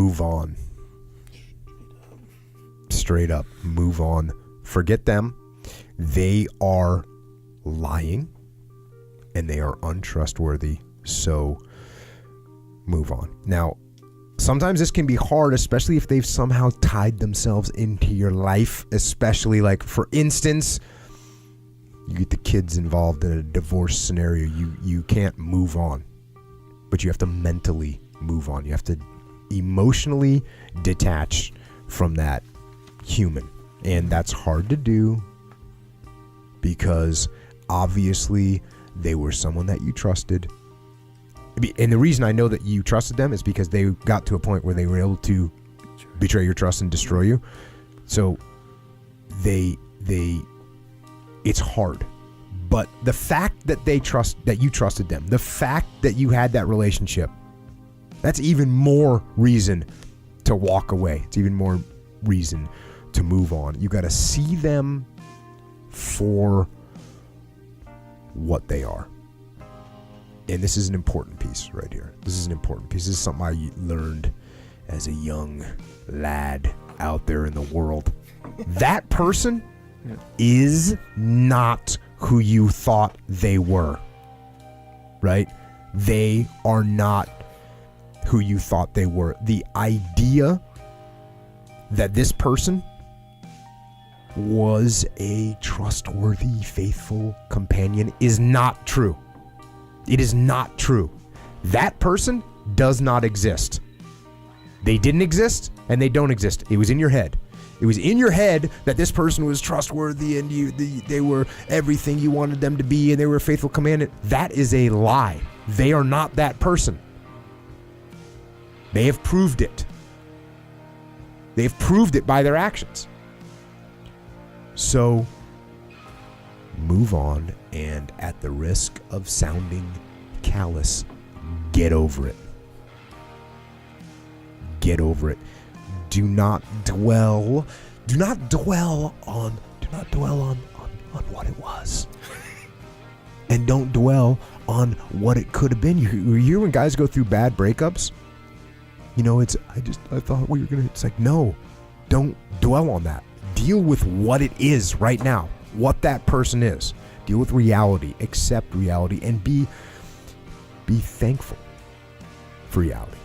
move on. Straight up, move on. Forget them. They are lying and they are untrustworthy. So move on. Now, sometimes this can be hard, especially if they've somehow tied themselves into your life, especially like, for instance, you get the kids involved in a divorce scenario. You can't move on, but you have to mentally move on. You have to emotionally detach from that human. And that's hard to do because obviously they were someone that you trusted. And the reason I know that you trusted them is because they got to a point where they were able to betray your trust and destroy you. So it's hard. But the fact that you trusted them, the fact that you had that relationship, that's even more reason to walk away. It's even more reason to move on. You got to see them for what they are. And this is an important piece right here. This is an important piece. This is something I learned as a young lad out there in the world. That person is not who you thought they were, right? They are not who you thought they were. The idea that this person was a trustworthy, faithful companion is not true. It is not true. That person does not exist. They didn't exist and they don't exist. It was in your head. It was in your head that this person was trustworthy and they were everything you wanted them to be and they were a faithful companion. That is a lie. They are not that person. They have proved it. They've proved it by their actions. So move on, and at the risk of sounding callous, get over it. Get over it. Do not dwell on what it was. And don't dwell on what it could have been. You hear when guys go through bad breakups? You know, I thought we were going to, it's like, no, don't dwell on that. Deal with what it is right now, what that person is. Deal with reality, accept reality, and be thankful for reality.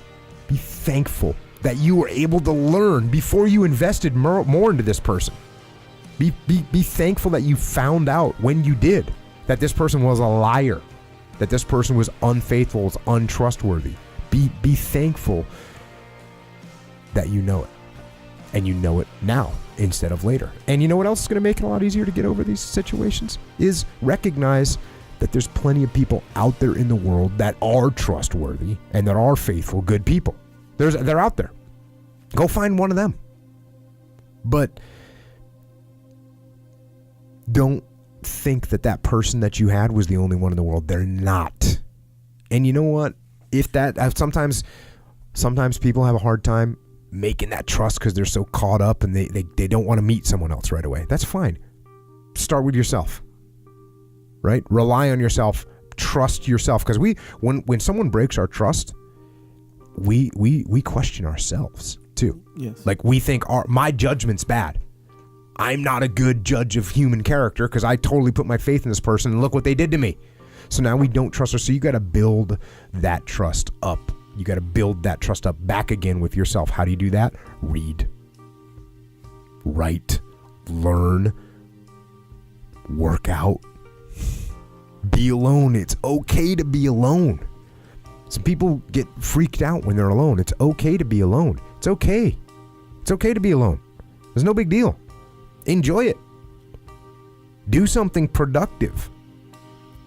Be thankful that you were able to learn before you invested more into this person. Be thankful that you found out when you did that this person was a liar, that this person was unfaithful, was untrustworthy. Be thankful that you know it, and you know it now instead of later. And you know what else is going to make it a lot easier to get over these situations is recognize that there's plenty of people out there in the world that are trustworthy and that are faithful, good people. They're out there. Go find one of them. But don't think that person that you had was the only one in the world. They're not. And you know what? Sometimes people have a hard time making that trust because they're so caught up and they don't want to meet someone else right away. That's fine. Start with yourself, right? Rely on yourself. Trust yourself. Because when someone breaks our trust, we question ourselves too. Yes. Like we think my judgment's bad. I'm not a good judge of human character because I totally put my faith in this person and look what they did to me. So now we don't trust her. So you got to build that trust up. You got to build that trust up back again with yourself. How do you do that? Read, write, learn, work out, be alone. It's okay to be alone. Some people get freaked out when they're alone. It's okay to be alone. It's okay. It's okay to be alone. There's no big deal. Enjoy it. Do something productive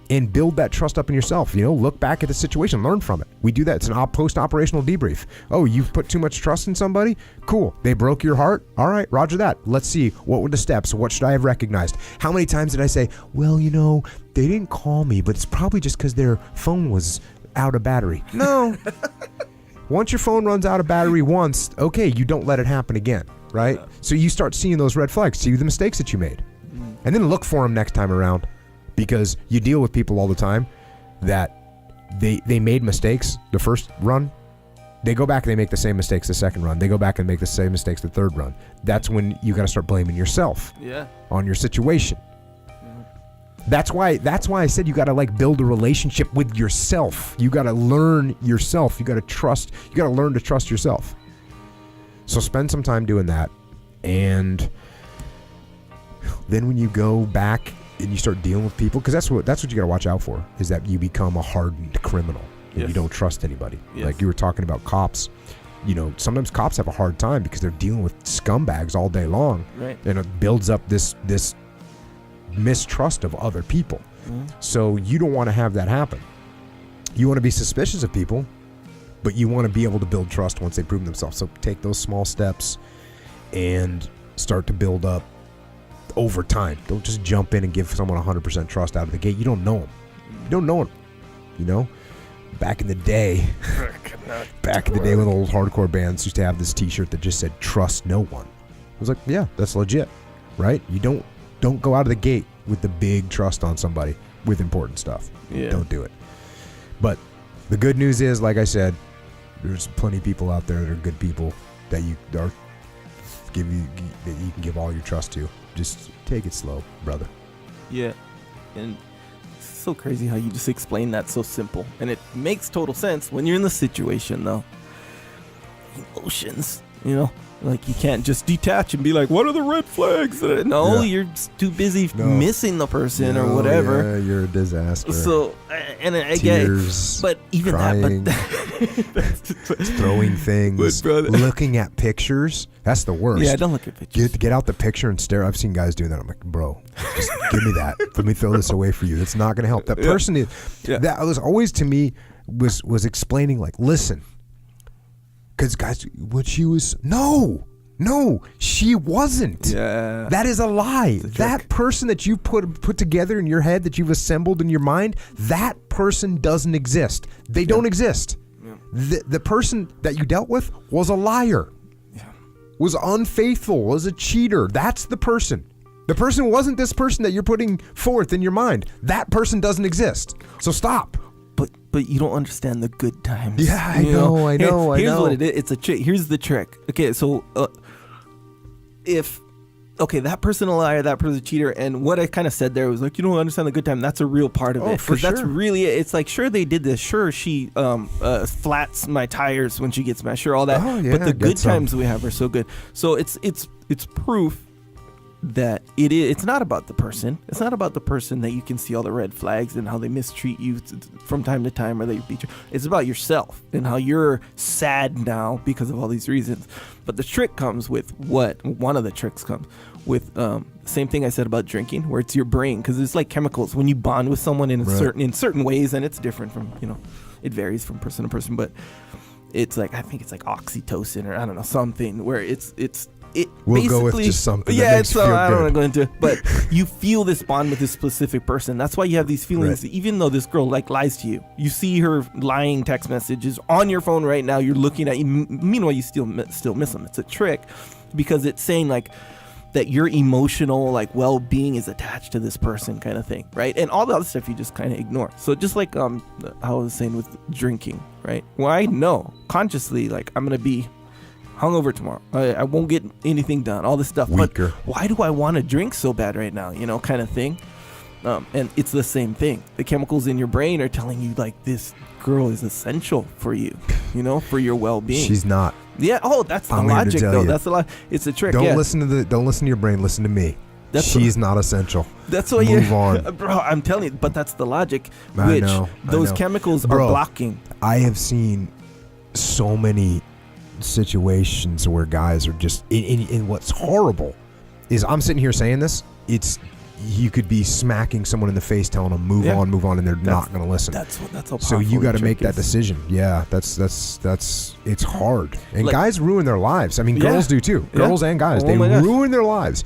and build that trust up in yourself. You know, look back at the situation, learn from it. We do that. It's an post-operational debrief. Oh, you've put too much trust in somebody? Cool. They broke your heart? All right, roger that. Let's see. What were the steps? What should I have recognized? How many times did I say, well, you know, they didn't call me, but it's probably just because their phone was out of battery. No. Once your phone runs out of battery once, okay, you don't let it happen again, right? Yeah. So you start seeing those red flags, see the mistakes that you made. And then look for them next time around. Because you deal with people all the time that they made mistakes the first run, They go back and they make the same mistakes the second run. They go back and make the same mistakes the third run. That's when you got to start blaming yourself on your situation. That's why I said you got to like build a relationship with yourself. You got to learn yourself. You got to learn to trust yourself. So spend some time doing that. And then when you go back and you start dealing with people, because that's what you got to watch out for, is that you become a hardened criminal and you don't trust anybody. Like you were talking about cops. You know, sometimes cops have a hard time because they're dealing with scumbags all day long, and it builds up this mistrust of other people. So you don't want to have that happen. You want to be suspicious of people, but you want to be able to build trust once they prove themselves. So take those small steps and start to build up over time. Don't just jump in and give someone 100% trust out of the gate. You don't know them. You don't know them. You know, back in the day when old hardcore bands used to have this t-shirt that just said trust no one. I was like, yeah, that's legit, right? You don't go out of the gate with the big trust on somebody with important stuff. Don't do it. But the good news is, like I said, there's plenty of people out there that are good people that you can give all your trust to. Just take it slow, brother. Yeah. And it's so crazy how you just explain that so simple. And it makes total sense when you're in the situation, though. Emotions, you know? Like, you can't just detach and be like, what are the red flags? No, you're just too busy missing the person or whatever. Yeah, you're a disaster. So, and I Tears, get it. But even crying, throwing things, brother, looking at pictures. That's the worst. Yeah, don't look at pictures. Get out the picture and stare. I've seen guys doing that. I'm like, bro, just give me that. Let me throw this away for you. It's not going to help. That person that was always to me was explaining, like, listen. Because guys, what she was, no, she wasn't. Yeah, that is a lie. That person that you put together in your head, that you've assembled in your mind, that person doesn't exist. They don't exist. Yeah. The person that you dealt with was a liar. Yeah. Was unfaithful. Was a cheater. That's the person. The person wasn't this person that you're putting forth in your mind. That person doesn't exist. So stop. But you don't understand the good times. Yeah, I know. Here's what it is. It's a trick. Here's the trick. Okay, so that person a liar, that person a cheater, and what I kind of said there was like, you don't understand the good time. That's a real part of it. For sure. That's really it. It's like, sure, they did this. Sure, she flats my tires when she gets mad. Sure, all that. Oh, yeah, but the good times we have are so good. So it's proof that it's not about the person. It's not about the person that you can see all the red flags and how they mistreat you from time to time, or they beat you. It's about yourself and how you're sad now because of all these reasons. But the trick comes with one of the tricks comes with same thing I said about drinking, where it's your brain, because it's like chemicals. When you bond with someone in certain ways, and it's different from, it varies from person to person, but it's like, I think it's like oxytocin, or I don't know, something where we'll go with just something. Yeah, so I don't want to go into it, but you feel this bond with this specific person. That's why you have these feelings, even though this girl like lies to you. You see her lying text messages on your phone right now. You're looking at. Meanwhile, you still miss them. It's a trick, because it's saying like that your emotional like well-being is attached to this person, kind of thing, right? And all the other stuff you just kind of ignore. So just like how I was saying with drinking, right? Well, I know consciously, like, I'm gonna be hungover tomorrow. I won't get anything done. All this stuff. Weaker. But why do I want to drink so bad right now? Kind of thing. And it's the same thing. The chemicals in your brain are telling you like this girl is essential for you. For your well-being. She's not. Yeah. Oh, that's the logic, though. That's the logic. It's a trick. Don't listen to your brain. Listen to me. She's not essential. That's what Move on, bro. I'm telling you. But that's the logic. I know. Chemicals are blocking. I have seen so many situations where guys are just in what's horrible is, I'm sitting here saying this, you could be smacking someone in the face, telling them move on, and they're not going to listen. That's how so you got to make that decision. Yeah, that's it's hard, and guys ruin their lives. I mean, girls do too. Girls and guys, they ruin their lives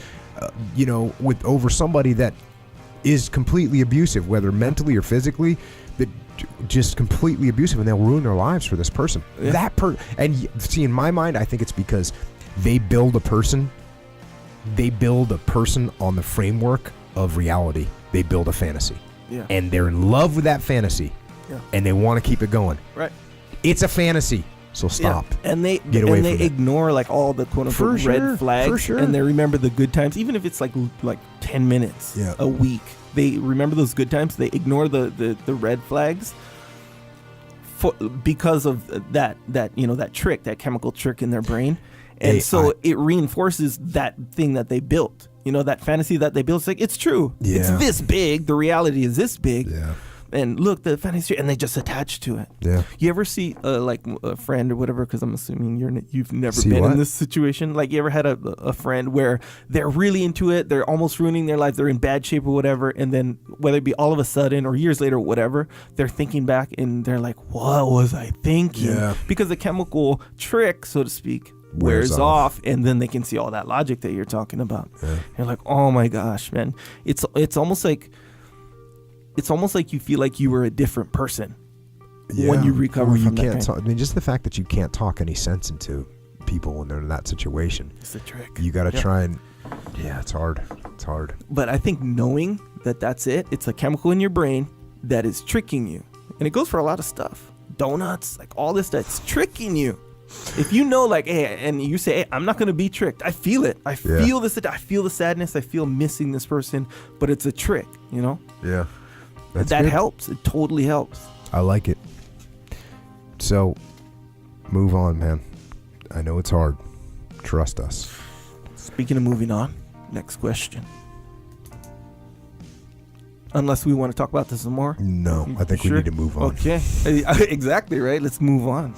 with over somebody that is completely abusive, whether mentally or physically, that just completely abusive, and they'll ruin their lives for this person. And see, in my mind, I think it's because they build a person on the framework of reality. They build a fantasy, and they're in love with that fantasy, and they want to keep it going. Right? It's a fantasy. So stop. Yeah. And they ignore like all the quote unquote red flags, and they remember the good times, even if it's like 10 minutes a week. They remember those good times. They ignore the red flags because of that trick, that chemical trick in their brain, and it reinforces that thing that they built. That fantasy that they built. It's like, it's true. Yeah. It's this big. The reality is this big. Yeah. And look, the fantasy, and they just attach to it. Yeah. You ever see like a friend or whatever? Because I'm assuming you've never been in this situation. Like, you ever had a friend where they're really into it, they're almost ruining their life, they're in bad shape or whatever, and then whether it be all of a sudden or years later or whatever, they're thinking back and they're like, "What was I thinking?" Yeah. Because the chemical trick, so to speak, wears off, and then they can see all that logic that you're talking about. Yeah. You're like, "Oh my gosh, man!" It's almost like. It's almost like you feel like you were a different person when you recover from that. Can't talk, I mean, just the fact that you can't talk any sense into people when they're in that situation. It's a trick. You got to try and... Yeah, it's hard. It's hard. But I think knowing that that's it, it's a chemical in your brain that is tricking you. And it goes for a lot of stuff. Donuts, like all this that's tricking you. If you know, like, hey, and you say, hey, I'm not going to be tricked. I feel it. I feel this. I feel the sadness. I feel missing this person. But it's a trick, Yeah. That helps. It totally helps. I like it. So, move on, man. I know it's hard. Trust us. Speaking of moving on, next question. Unless we want to talk about this some more. No, I think we need to move on. Okay. Exactly, right? Let's move on.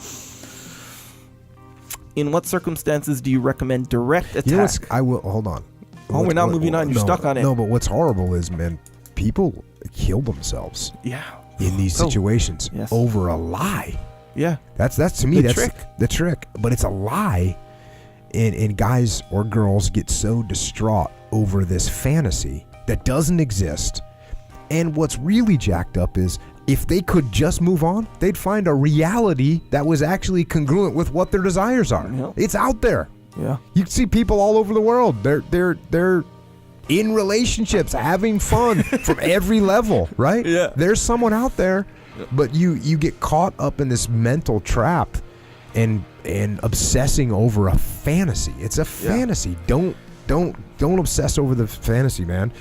In what circumstances do you recommend direct attack? Hold on. Oh, we're not moving on. You're stuck on it. No, but what's horrible is, man, people kill themselves. Yeah. In these situations over a lie. Yeah. That's to me, that's the trick. But it's a lie. And guys or girls get so distraught over this fantasy that doesn't exist. And what's really jacked up is, if they could just move on, they'd find a reality that was actually congruent with what their desires are. Yep. It's out there. Yeah. You see people all over the world. They're in relationships, having fun from every level, right? Yeah. There's someone out there, but you get caught up in this mental trap and obsessing over a fantasy. It's a fantasy. Don't obsess over the fantasy, man.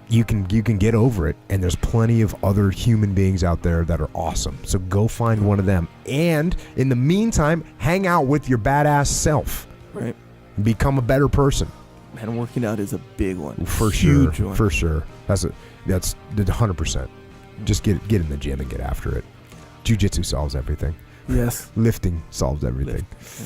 You can get over it, and there's plenty of other human beings out there that are awesome. So go find one of them, and in the meantime, hang out with your badass self. Right. Become a better person. Man, working out is a big one. For sure. For sure. That's 100%. Just get in the gym and get after it. Jiu-jitsu solves everything. Yes. Lifting solves everything. Yeah.